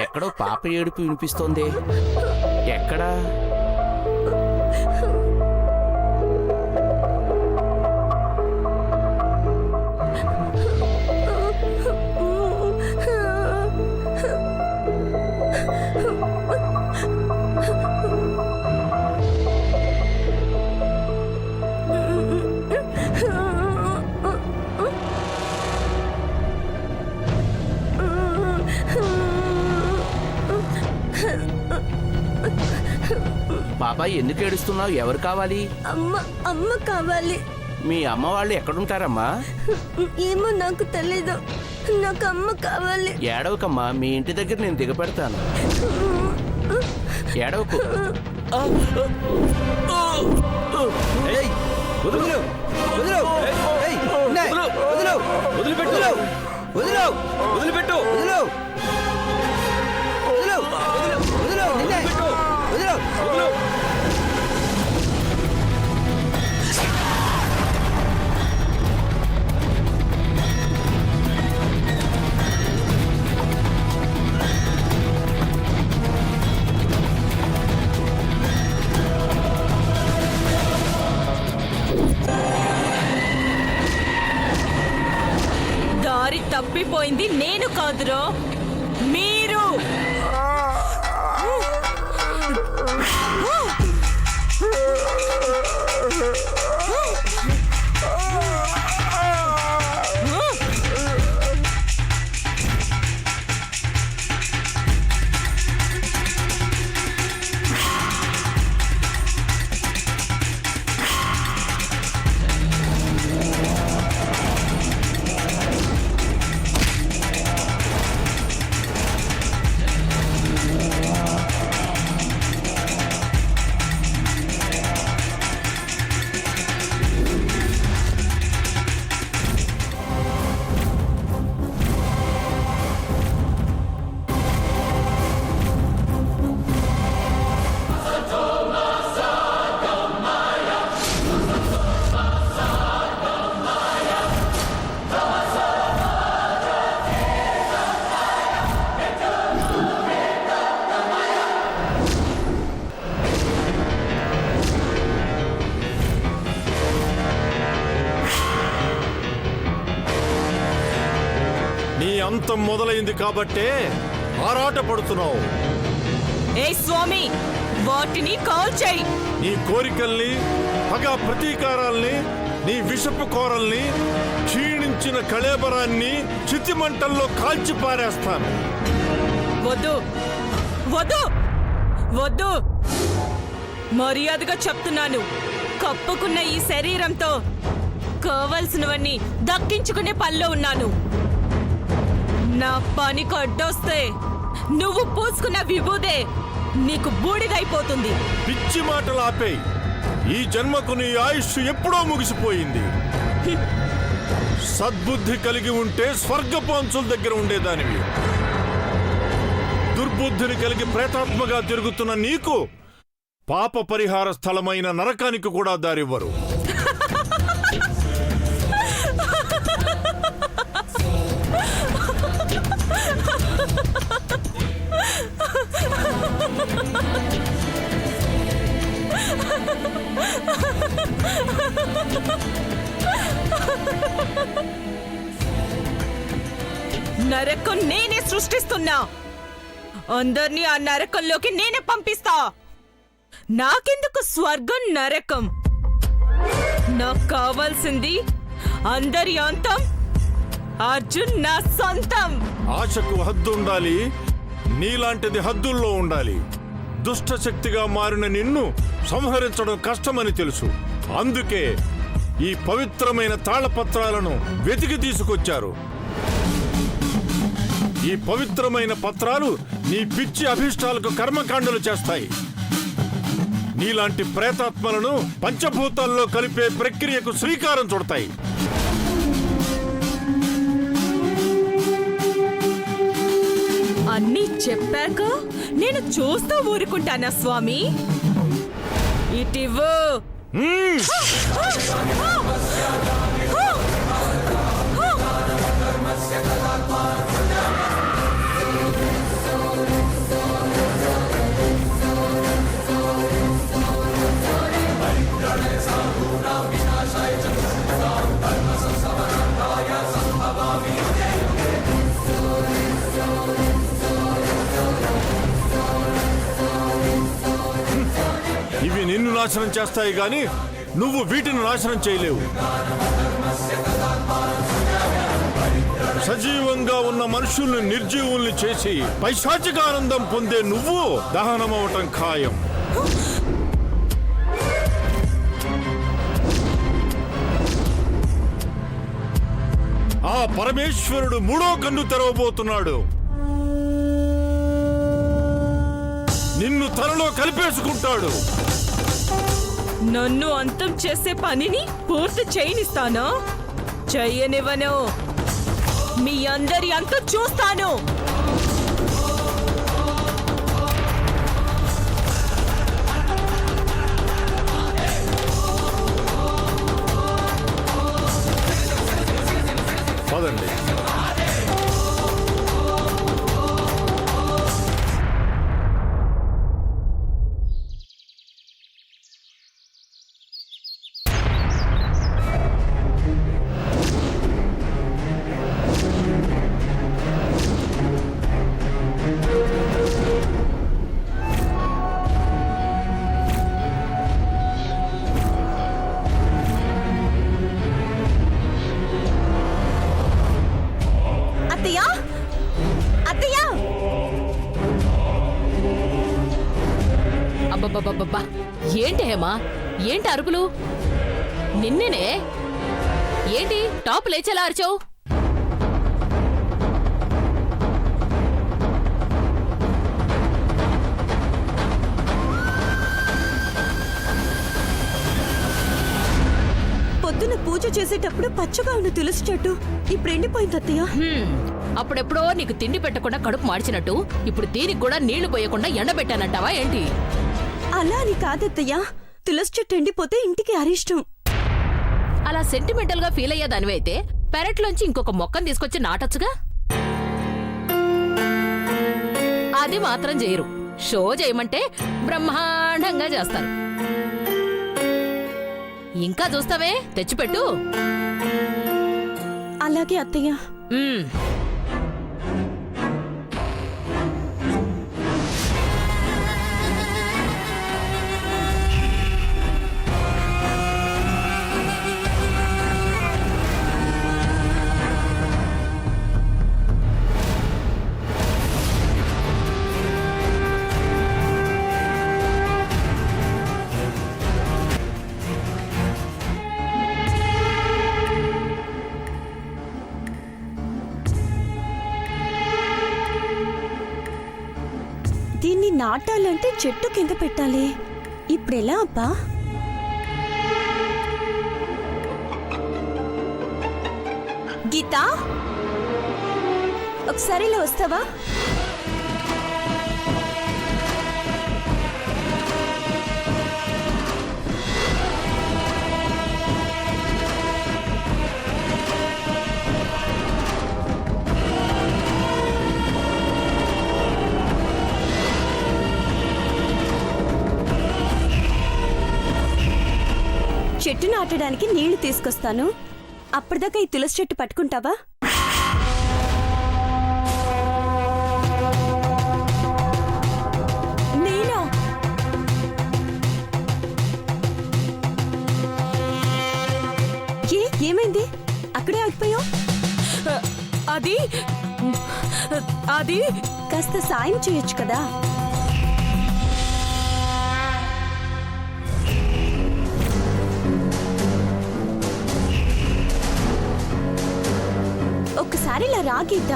ఎక్కడో పాప ఏడుపు వినిపిస్తోంది. ఎక్కడా? బాబాయ్, ఎందుకు ఏడుస్తున్నావు? ఎవరు కావాలి? అమ్మ కావాలి. మీ అమ్మ వాళ్ళు ఎక్కడుంటారమ్మా? ఏమో నాకు తెలీదు. నాకు అమ్మ కావాలి. ఏడవకమ్మా, మీ ఇంటి దగ్గర నేను దిగపెడతాను. ఏడవకు. దారి తప్పిపోయింది నేను కాదురో, మీరు. అంతం మొదలైంది కాబట్టే ఆరాట పడుతున్నావు. ఏ స్వామి, వాటిని కాల్చేయి. నీ కోరికల్ని, పగ ప్రతీకారాల్ని, నీ విషపు కోరల్ని, క్షీణించిన కళేబరాన్ని చితిమంటల్లో కాల్చి పారేస్తాను. వద్దు వద్దు వద్దు, మర్యాదగా చెప్తున్నాను. కప్పుకున్న ఈ శరీరంతో కావలసినవన్నీ దక్కించుకునే పనిలో ఉన్నాను. నా పనికి అడ్డొస్తే నువ్వు పూసుకున్న విభూదే నీకు బూడిదైపోతుంది. పిచ్చి మాటలు ఆపేయ్. ఈ జన్మకు నీ ఆయుష్ ఎప్పుడో ముగిసిపోయింది. సద్బుద్ధి కలిగి ఉంటే స్వర్గపు అంచుల దగ్గర ఉండేదానివి. దుర్బుద్ధిని కలిగి ప్రేతాత్మగా తిరుగుతున్న నీకు పాప పరిహార స్థలమైన నరకానికి కూడా దారివ్వరు. నరకం నేనే సృష్టిస్తున్నా. అందర్నీ ఆ నరకంలోకి నేనే పంపిస్తా. నాకెందుకు స్వర్గం నరకం? నాకు కావాల్సింది అందరి అంతం. అర్జున్ నా సొంతం. ఆశకు హద్దు ఉండాలి, నీలాంటిది హద్దుల్లో ఉండాలి. దుష్ట శక్తిగా మారిన నిన్ను సంహరించడం కష్టమని తెలుసు. అందుకే ఈ పవిత్రమైన తాళపత్రాలను వెతికి తీసుకొచ్చారు. ఈ పవిత్రమైన పత్రాలు నీ పిచ్చి అభిష్టాలకు కర్మకాండలు చేస్తాయి. నీలాంటి ప్రేతాత్మలను పంచభూతాల్లో కలిపే ప్రక్రియకు శ్రీకారం చుడతాయి. అన్నీ చెప్పాక నేను చూస్తూ ఊరుకుంటానా స్వామి? ఇటివ్వు. నాశనం చేస్తాయి గాని నువ్వు వీటిని నాశనం చేయలేవు. సజీవంగా ఉన్న మనుషుల్ని నిర్జీవుల్ని చేసి పైశాచిక ఆనందం పొందే నువ్వు దహనమవటం ఖాయం. ఆ పరమేశ్వరుడు మూడో కన్ను తెరవబోతున్నాడు. నిన్ను తనలో కలిపేసుకుంటాడు. నన్ను అంతం చేసే పనిని పూర్తి చేయనిస్తాను. చెయ్యనివ్వను. మీ అందరి అంతం చూస్తాను. పదండి. అత్తయ్య, అత్తయ్య, అబ్బబ్బబ్బబ్బా! ఏంటి హేమా? ఏంటి అరుపులు? నిన్నేనే. ఏంటి టాప్ లేచేలా అరిచావు? పొద్దున పూజ చేసేటప్పుడు పచ్చగా ఉన్న తులసి చెట్టు ఇప్పుడు ఎండిపోయింది అత్తయ్య. అప్పుడెప్పుడో నీకు తిండి పెట్టకుండా కడుపు మార్చినట్టు ఇప్పుడు దీనికి కూడా నీళ్లు పోయకుండా ఎండబెట్టానంటావా ఏంటి? అలా అని కాదత్తయ్య, తులసి చెట్టు ఎండిపోతే ఇంటికి అరిష్టం. అలా సెంటిమెంటల్ గా ఫీల్ అయ్యేదానివైతే పెరట్లోంచి ఇంకొక మొక్కను తీసుకొచ్చి నాటొచ్చుగా. అది మాత్రం చేయరు. షో చేయమంటే బ్రహ్మాండంగా చేస్తారు. ఇంకా చూస్తావే? తెచ్చిపెట్టు. అలాగే అత్తయ్య. ఉమ్. దీన్ని నాటాలంటే చెట్టు కింద పెట్టాలి. ఇప్పుడెలా అబ్బా? గీతా, ఒకసారి ఇలా వస్తావా? చెట్టు నాటడానికి నీళ్లు తీసుకొస్తాను. అప్పటిదాకా ఈ తులసి చెట్టు పట్టుకుంటావా? నేనా? ఏమైంది? అక్కడే ఆగిపోయావు. అది అది కాస్త సాయం చేయొచ్చు కదా. ఒక్కసారి ఇలా రా గీత.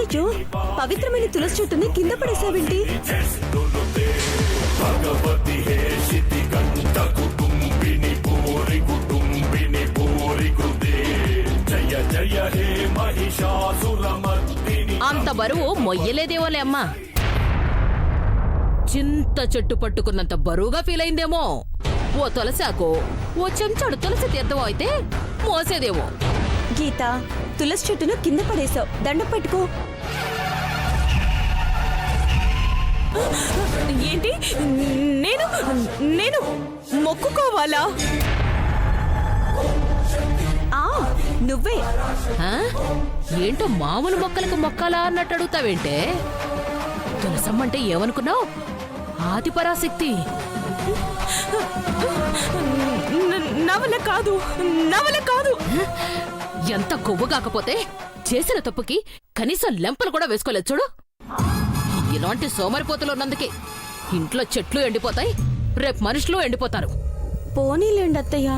అయ్యయ్యో, పవిత్రమైన తులసి చెట్టుని కింద పడేసావేంటి? అంత బరువు మొయ్యలేదేమోలే అమ్మా. చింత చెట్టు పట్టుకున్నంత బరువుగా ఫీల్ అయిందేమో. ఓ తులసాకు ఓ చెంచాడు తులసి తీర్థం అయితే మోసేదేమో. గీత, తులసి చెట్టును కింద పడేసావు, దండం పెట్టుకో. ఏంటి? నేను నేను మొక్కుకోవాలా? ఆ, నువ్వే. ఆ? ఏంటో మామూలు మొక్కలకు మొక్కాలా అన్నట్టు అడుగుతావేంటే? తులసమ్మంటే ఏమనుకున్నావు? ఆదిపరాశక్తి. నవల కాదు, నవల కాదు. ఎంత కొవ్వు కాకపోతే చేసిన తప్పుకి కనీసం లెంపలు కూడా వేసుకోలేదు చూడు. ఇలాంటి సోమరిపోతులు ఉన్నందుకే ఇంట్లో చెట్లు ఎండిపోతాయి, రేపు మనుషులు ఎండిపోతారు. పోనీలేండి అత్తయ్య.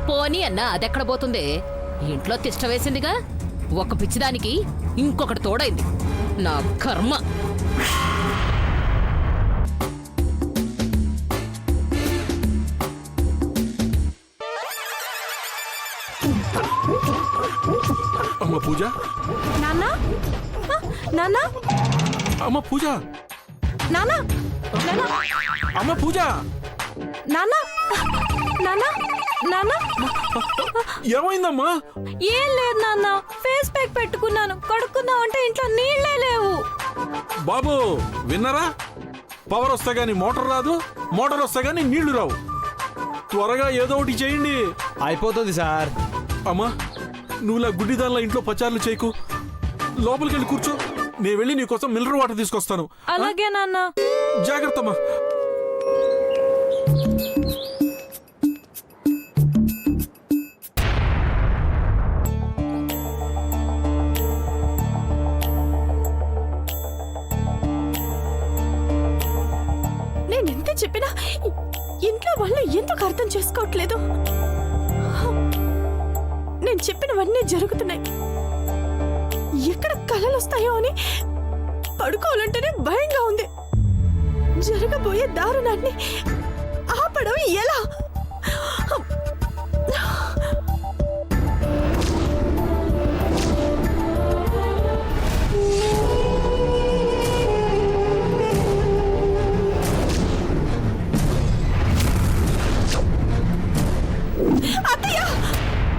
పోనీ అన్నా అదెక్కడ పోతుంది? ఇంట్లో తిష్ట వేసిందిగా, ఒక పిచ్చిదానికి ఇంకొకటి తోడైంది. నా కర్మ. అమ్మ పూజ, నాన్నా, నాన్నా, అమ్మ పూజ, నాన్నా, నాన్నా, అమ్మ పూజ, నాన్నా, నాన్నా, నాన్నా. ఏమైందమ్మా? ఏం లేదు నాన్న, ఫేస్ ప్యాక్ పెట్టుకున్నాను, కడుక్కుందాం అంటే ఇంట్లో నీళ్లే లేవు. బాబు విన్నారా? పవర్ వస్తే గానీ మోటార్ రాదు, మోటార్ వస్తే గానీ నీళ్లు రావు. త్వరగా ఏదో ఒకటి చేయండి. అయిపోతుంది సార్. అమ్మా, నువ్వులా గుడ్డిదానిలా ఇంట్లో పచారులు చేయకు. లోపలికి వెళ్ళి కూర్చో, నేను వెళ్ళి నీకోసం మినరల్ వాటర్ తీసుకొస్తాను. అలాగే నాన్న. జాగ్రత్త అమ్మా. నేను ఎంత చెప్పినా ఇంట్లో వాళ్ళు ఎందుకు అర్థం చేసుకోవట్లేదు? నేను చెప్పినవన్నీ జరుగుతున్నాయి. ఎక్కడ కలలు వస్తాయో అని పడుకోవాలంటేనే భయంగా ఉంది. జరగబోయే దారుణాన్ని ఆపడం ఎలా?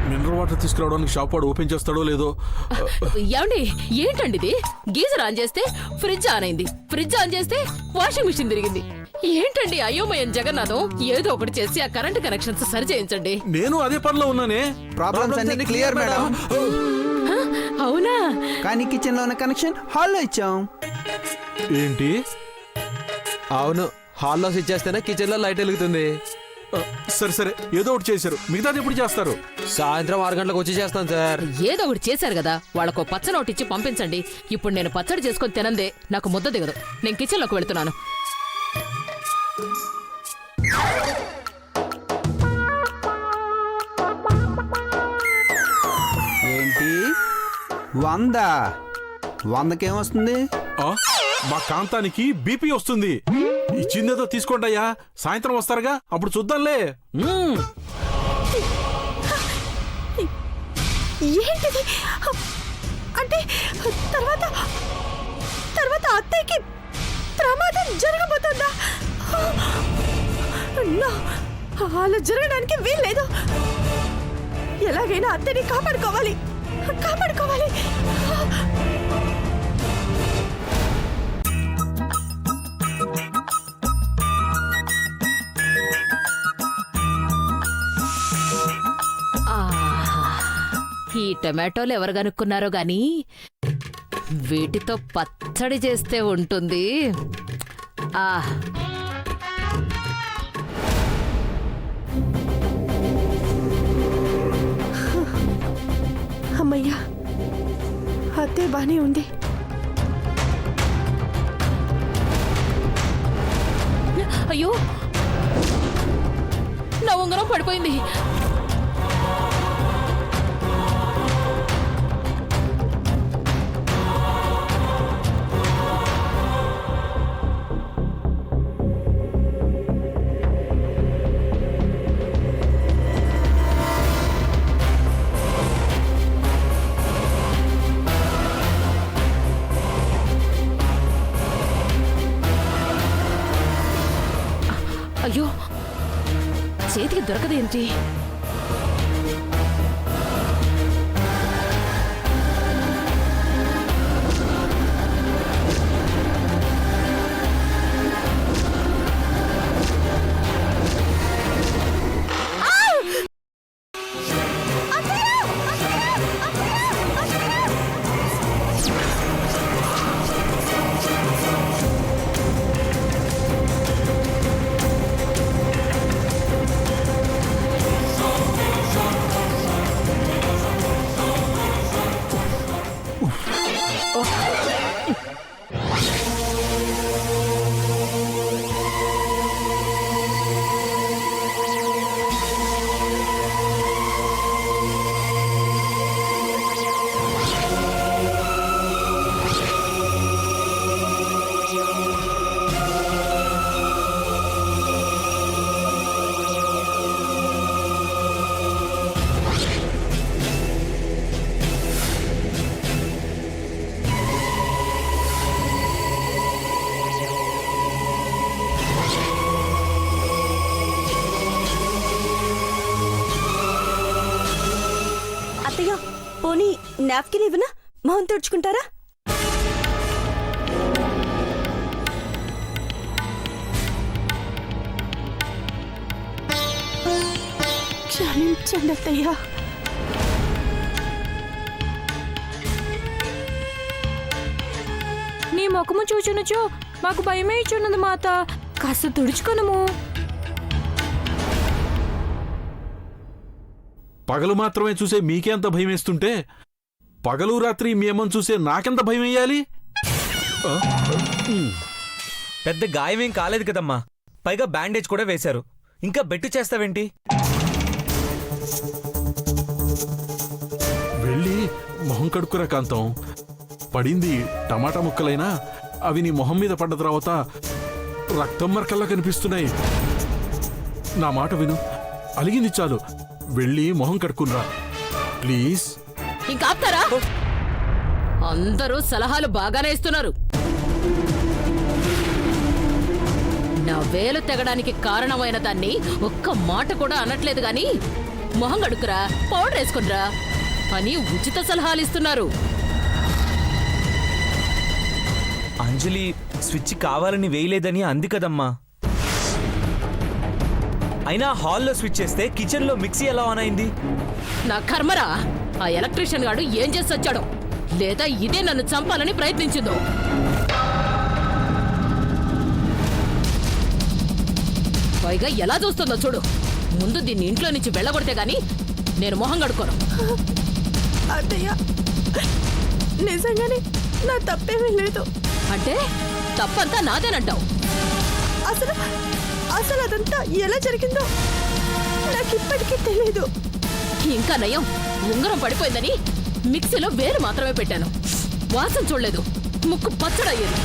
మినరల్ వాటర్ తీసుకురావడానికి షాప్ వాడు ఓపెన్ చేస్తాడో లేదో. ఏమండి, ఏంటండి ఇది? గీజర్ ఆన్ చేస్తే ఫ్రిడ్జ్ ఆన్ అయింది, ఫ్రిడ్జ్ ఆన్ చేస్తే వాషింగ్ మిషన్ తిరిగింది. ఏంటండి అయోమయం జగన్నాథం? ఏదో ఒకటి చేసి ఆ కరెంట్ కనెక్షన్స్ సరి చేయించండి. నేను అదే పనిలో ఉన్నానే. ప్రాబ్లమ్స్ అన్ని క్లియర్ మేడం. అవునా? కానీ కిచెన్ లో ఉన్న కనెక్షన్ హాల్లో ఇచ్చాం. ఏంటి? అవును, హాల్లో స్విచ్ చేస్తేనే కిచెన్ లో లైట్ వెలుగుతుంది. సరే సరే, ఏదో ఒకటి చేశారు. మిగతాది ఎప్పుడు చేస్తారు? సాయంత్రం 6 గంటలకు వచ్చి చేస్తాను సార్. ఏదో ఒకటి చేశారు కదా, వాళ్ళకు పచ్చ నోటు ఇచ్చి పంపించండి. ఇప్పుడు నేను పచ్చడి చేసుకొని తినందే నాకు ముద్ద దిగదు. నేను కిచెన్ లోకి వెళ్తున్నాను. ఏంటి 100? ఆ, మా కాంతానికి బీపీ వస్తుంది. ఇచ్చిందేదో తీసుకోండి అయ్యా, సాయంత్రం వస్తారుగా, అప్పుడు చూద్దాంలే. ఏంటిది? అంటే తర్వాత తర్వాత అత్తయ్యకి ప్రమాదం జరగబోతుందా? అలా జరగడానికి వీల్లేదు. ఎలాగైనా అత్తని కాపాడుకోవాలి, కాపాడుకోవాలి. ఈ టమాటోలు ఎవరు కనుక్కున్నారో గాని వీటితో పచ్చడి చేస్తే ఉంటుంది. అమ్మయ్యా, అత్తే బానే ఉంది. అయ్యో, నా ఉంగరం పడిపోయింది. దొరకదేంటి? అత్తయ్య పోనీ నాప్కిన్ ఇవ్వనా? మొహం తుడుచుకుంటారా? క్షమించండి అత్తయ్య. నీ ముఖము చూచునుచో మాకు భయమే ఇచ్చున్నది మాత. కాస్త తుడుచుకొనము. పగలు మాత్రమే చూసే మీకెంత భయమేస్తుంటే పగలు రాత్రి మీ అమ్మని చూసే నాకెంత భయం వేయాలి? పెద్ద గాయమేం కాలేదు కదమ్మా. పైగా బ్యాండేజ్ కూడా వేశారు. ఇంకా బెట్టు చేస్తావేంటి? వెళ్ళి మొహం కడుక్కురా కాంతం. పడింది టమాటా ముక్కలైనా అవి నీ మొహం మీద పడ్డ తర్వాత రక్తం మరకల్లా కనిపిస్తున్నాయి. నా మాట విను, అలిగింది చాలు. వెళ్ళి మొహం కడుక్కునరా ప్లీజ్. ఇంకా ఆపుతారా? అందరూ సలహాలు బాగానే ఇస్తున్నారు. నా వేలు తెగడానికి కారణమైన దాన్ని ఒక్క మాట కూడా అనట్లేదు గాని మొహం కడుక్కురా, పౌడర్ వేసుకునిరా అని ఉచిత సలహాలు ఇస్తున్నారు. అంజలి స్విచ్ కావాలని వేయలేదని అంది కదమ్మా. అయినా హాల్లో స్విచ్ చేస్తే కిచెన్లో మిక్సీ ఎలా ఆన్ అయింది? నా కర్మరా, ఆ ఎలక్ట్రీషియన్ గాడు ఏం చేసి వచ్చాడో, లేదా ఇదే నన్ను చంపాలని ప్రయత్నించిందో. పైగా ఎలా చూస్తుందో చూడు. ముందు దీన్ని ఇంట్లో నుంచి వెళ్ళగొడితే గాని నేను మొహం కడుకోను. అత్తయ్య నిజంగానే నా తప్పేమీ లేదు. అంటే తప్పంతా నాదేనంటావు? అసలు అసలు అదంతా ఎలా జరిగిందో నాకు ఇప్పటికీ తెలీదు. ఇంకా నయం, ఉంగరం పడిపోయిందని మిక్సీలో వేలు మాత్రమే పెట్టాను. వాసన చూడలేదు, ముక్కు పచ్చడయ్యేది.